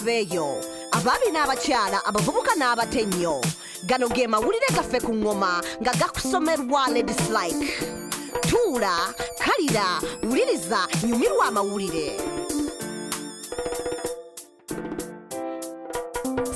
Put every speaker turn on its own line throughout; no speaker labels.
muveeyo abaami n'abakyala abavubuka n'abatenyo gano ge mawulire gaffe ku ngoma nga gakusomerwa ladies like tuula kalira wuliriza nyumirwa amawulire.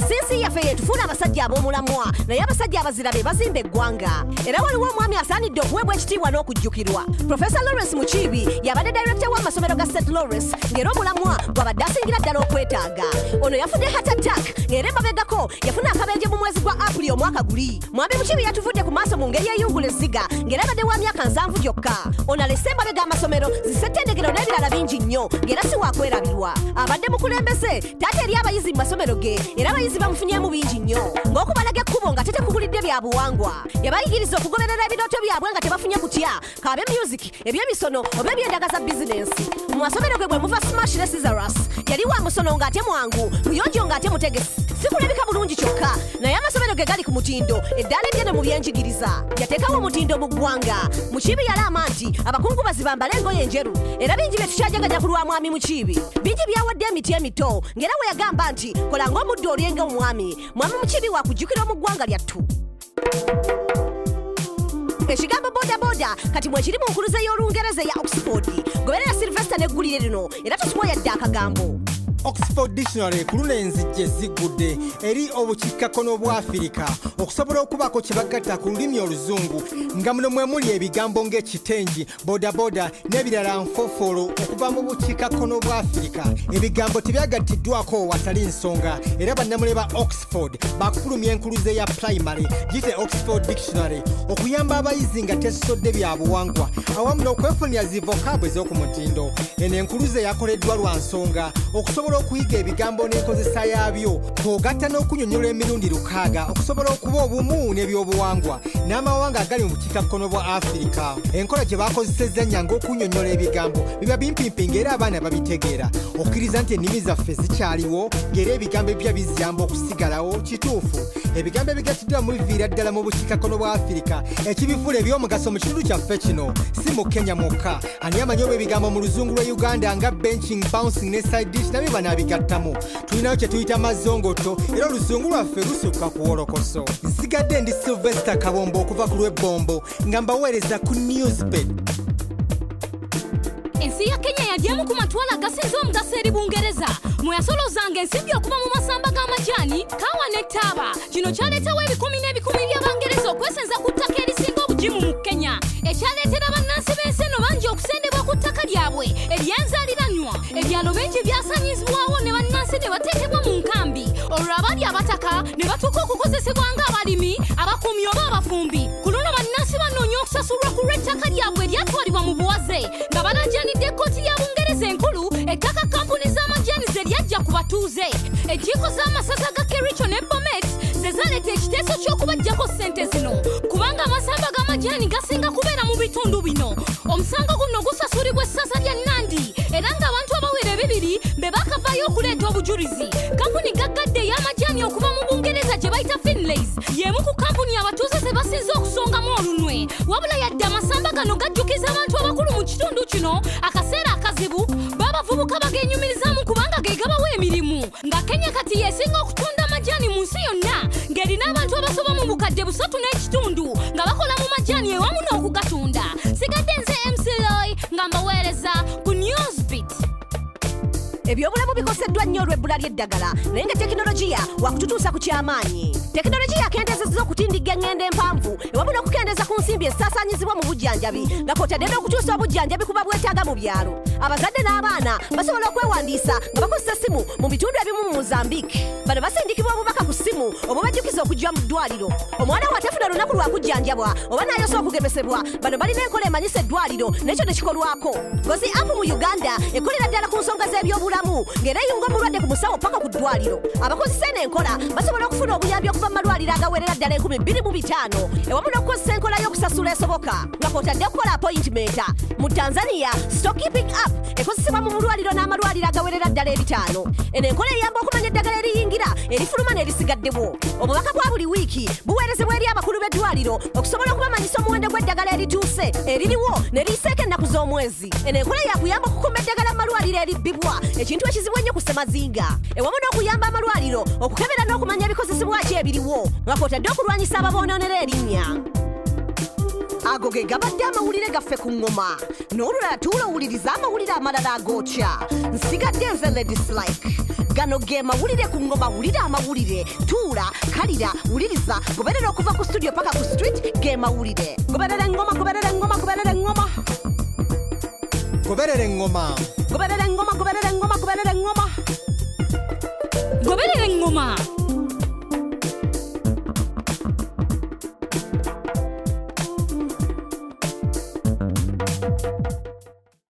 Sinsi yaffe yetufuula abasajja ab'omulamwa naye abasajja abazira be bazimba eggwanga era waliwo omwami asaanidde okuweebwa ekitiibwa n'okujjukirwa. Professor Lawrence Mukiibi yabadde director w'amasomero ga St. Lawrence ng'era omulamwa gw'abadde asingira ddala okwetaaga. Ono yafudde heart attack ng'era emabegako yafuna akabenje mu mwezi gwa April omwaka guli. Mwami Mukiibi yatuvudde ku maaso mu ngeri eyungula ezziga ng'era abadde wa myaka 7 gyokka. Ono alese emabega amasomero zisettendekero n'ebirala bingi nnyo ng'era si wakwerabirwa. Abadde mukulembeze taata eri abayizi mu masomero ge era abayizi bamufunyeemu bingi nnyo ng'okubalaga ekkubo nga tetekugulidde bya buwangwa. Yabayigiriza okugoberera ebirooto byabwe nga tebafunye kutya kaabe music ebyemisono oba ebyendagaza bizinensi. Mu masomero ge bwe muva Smash ne Caesarus yali wa musono ng'ate mwangu muyonjo ng'ate mutegesi. Si kulabika bulungi kyokka naye amasomero ge gali ku mutindo eddaala eryene mu byenjigiriza. Yateekawo omutindo mu ggwanga. Mukiibi yalaama nti abakungubazi bambale engoye enjeru era bingi bye tukyajaganya ku lwa mwami Mukiibi. Bingi byawadde emiti emito ng'era we yagamba nti kola ng'omuddo olyenga omwami. Mwami Mukiibi wakujjukira mu ggwanga lyattu. Ekigambo bodaboda kati mwekiri mu nkuluze y'Olungereza ya Oxford. Goberera Sylvester n'eggulire lino era tosuwa yadde akagambo.
Oxford Dictionary ku luno enzijje ziggudde eri obukiikakkono bwa Afirika okusobola okubaako kye bagatta ku lulimi Oluzungu nga muno mwe muli ebigambo ng'ekitengi, bodaboda n'ebirala nfofoolo okuva mu bukiikakkono bwa Afirika. Ebigambo tebyagattiddwako watali nsonga era bannamule ba Oxford bakufulumya enkuluze ya primary giyite Oxford Dictionary okuyamba abayizi nga tesosodde bya buwangwa awamu n'okwefunira zi vocabulary ez'okumutindo. Eno enkuluze yakoleddwa lwa nsonga okusobola okuyiga ebigambo n'enkozesa yaabyo kw'ogatta n'okunnyonnyola emirundi 600 okusobola okuba obumu n'ebyobuwangwa n'amawanga agali mu bukiikakkono bwa Afirika. Enkola gye bakozesezza nnyanga okunnyonnyola ebigambo biba bimpimpi ng'era abaana babitegeera. Okkiriza nti ennimi zaffe zikyaliwo ng'era ebigambo ebipya biziyamba okusigalawo. Kituufu ebigambo ebigattiddwa mu biviira ddala mu bukiikakkono bwa Afirika ekibifuula eby'omugaso mu kitundu kyaffe kino si mu Kenya mwokka. Ani amanyi oba ebigambo mu luzungu lwa Uganda nga benching, bouncing ne side dish nabyo banaabigattamu. Tulinayo kye tuyita mazongoto era oluzungu lwaffe lusukka ku wolokoso. Nsigadde ndi Sylvester Kabombo okuva ku lw'ebbombo nga mbaweereza ku Newsbed.
Ensi ya Kenya yagyemu ku matwala agasinze omugaso eri Bungereza mwe yasolozanga ensimbi okuva mu masamba g'amajaani, kaawa ne ttaaba. Kino kyaleetawo ebikumi n'ebikumi by'Abangereza okwesenza ku ttaka erisinga obugimu mu Kenya ekyaleetera bannansi b'ensi eno bangi okusendebwa ku ttaka lyabwe ery'enzaaliranwa. Ebyalo bingi byasaanyizibwawo ne bannansi ne bateekebwa mu nkambi. Olwo abaali abataka ne batuuka okukozesebwa ng'abalimi, abakuumi oba abafumbi. Ku luno bannansi banoonya okusasulwa ku lw'ettaka lyabwe eryatwalibwa mu buwaze nga balajjanidde ekkooti ya Bungereza enkulu ettaka kampuni z'amajaani ze lyajja ku batuuze. Enkiiko z'amasaza ga Kericho ne Bomet ze zaleeta ekiteeso ky'okubaggyako ssente zino kubanga amasamba g'amajaani gasinga kubeera mu bitundu bino. Omusango guno gusasulibwa essaza lya Nandi era ng'abantu abawera 2 be bakavaayo okuleeta obujulizi. Kampuni gaggadde y'amajaani okuva mu Bungereza gye bayita Finlays y'emu ku kampuni abatuuze ze basinze okusongamu olunwe. Wabula yadde amasamba gano gajjukiza abantu abakulu mu kitundu kino akaseera akazibu b'abavubuka bageenyumirizaamu kubanga ge gabawo emirimu. Nga Kenya kati yeesinga okutunda amajaani mu nsi yonna ng'erina abantu abasoba mu bukadde 3.5 nga bakola mu majaani ewamu n'okugatunda. Sigadde nze MC Loy nga mbaweereza ku Newsbeat.
Ebyobulamu bikoseddwa nnyo olw'ebbula ly'eddagala naye nga tekinologiya wakututuusa ku kyamaanyi. Tekinologiya yakendezezza okutindiga engendo empanvu ewamu n'okukendeeza ku nsimbi ezisaasaanyizibwa mu bujjanjabi nga kw'otadde n'okukyusa obujjanjabi kuba bwetaaga mu byalo. Abazadde n'abaana basobola okwewandiisa nga bakozesa essimu mu bitundu ebimu mu Mozambique. Bano basindikibwa obubaka ku ssimu obubajjukiza okujja mu ddwaliro. Omwana we atafuna lunaku lwa kujjanjabwa oba n'ayosa okugemesebwa, bano balina enkola emanyisa eddwaliro n'ekyo ne kikolwako. Ngozi apu mu Uganda ekolera ddala ku nsonga z'ebyobulamu ng'era eyunga omulwadde ku musawo paka ku ddwaliro. Abakozesa eno enkola basobola okufuna obuyambi okuva mu malwaliro agawerera ddala 25,000 ewamu n'okukozesa enkola y'okusasula esoboka nga kw'otadde okukola appointmenta. Mu Tanzania Stock Keeping App ekozesebwa mu mulwaliro n'amalwaliro agawerera ddala 5. Eno enkola eyamba okumanya eddagala eriyingira, erifuluma n'erisigadde bwabaddewo obubaka bwa buli wiiki buweerezebwa eri abakulu b'eddwaliro okusobola okubamanyisa omuwendo gw'eddagala erituuse eririwo ne liyiseeko ennaku z'omwezi eno enkola yakuyamba okukuuma eddagala mu malwaliro eribbibwa ekintu ekizibu ennyo ku ssemazinga ewamu n'okuyamba amalwaliro okukebera n'okumanya ebikozesebwa ki ebiriwo nga kw'otadde okulwanyisa ababoonoonera erinnya ago ge gabadde amawulire gaffe ku ngoma n'olulala tuula owuliriza amawulire amalala agookya nsigadde nze ladislike gano ge mawulire ku ngoma wulira amawulire tuula kalira wuliriza goberera okuva ku studio paka ku street ge mawulire goberera engoma goberera engoma goberera engoma
goberera engoma
goberera engoma goberera engoma goberera engoma
goberera engoma